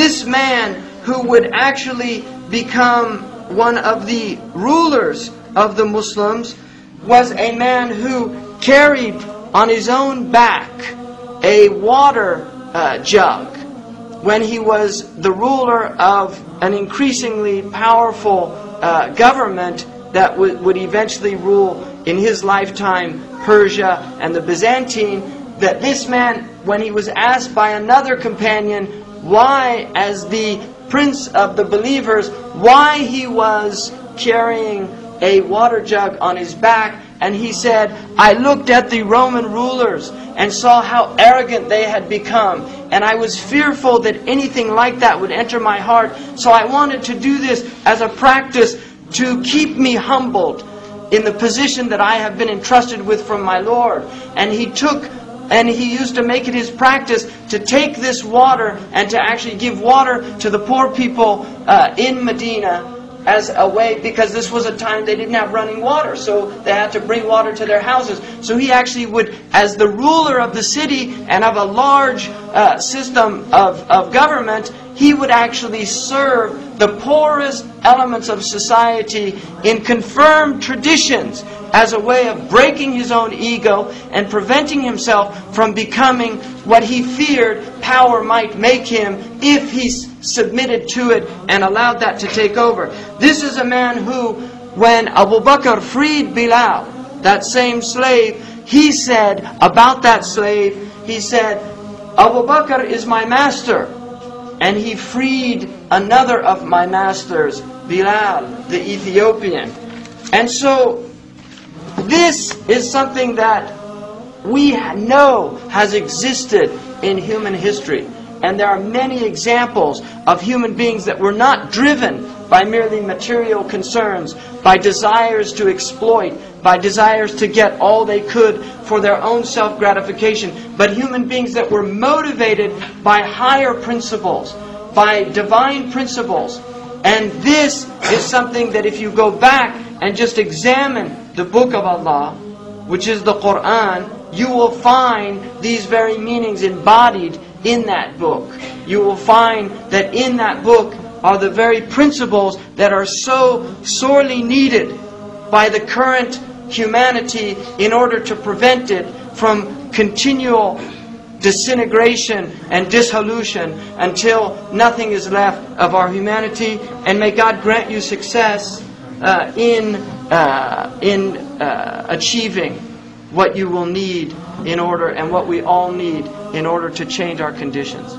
this man who would actually become one of the rulers of the Muslims was a man who carried on his own back a water jug when he was the ruler of an increasingly powerful government that would eventually rule in his lifetime Persia and the Byzantine. That this man, when he was asked by another companion why, as the prince of the believers, why he was carrying a water jug on his back, and he said, I looked at the Roman rulers and saw how arrogant they had become, and I was fearful that anything like that would enter my heart, so I wanted to do this as a practice to keep me humbled in the position that I have been entrusted with from my Lord. And he used to make it his practice to take this water and to actually give water to the poor people in Medina as a way, because this was a time they didn't have running water, so they had to bring water to their houses. So he actually would, as the ruler of the city and of a large system of government, he would actually serve the poorest elements of society in confirmed traditions as a way of breaking his own ego and preventing himself from becoming what he feared power might make him if he submitted to it and allowed that to take over. This is a man who, when Abu Bakr freed Bilal, that same slave, he said about that slave, he said, Abu Bakr is my master. And he freed another of my masters, Bilal, the Ethiopian. And so, this is something that we know has existed in human history. And there are many examples of human beings that were not driven by merely material concerns, by desires to exploit, by desires to get all they could for their own self-gratification, but human beings that were motivated by higher principles, by divine principles. And this is something that if you go back and just examine the book of Allah, which is the Quran, you will find these very meanings embodied in that book. You will find that in that book are the very principles that are so sorely needed by the current humanity in order to prevent it from continual disintegration and dissolution until nothing is left of our humanity. And may God grant you success in achieving what you will need in order, and what we all need in order to change our conditions.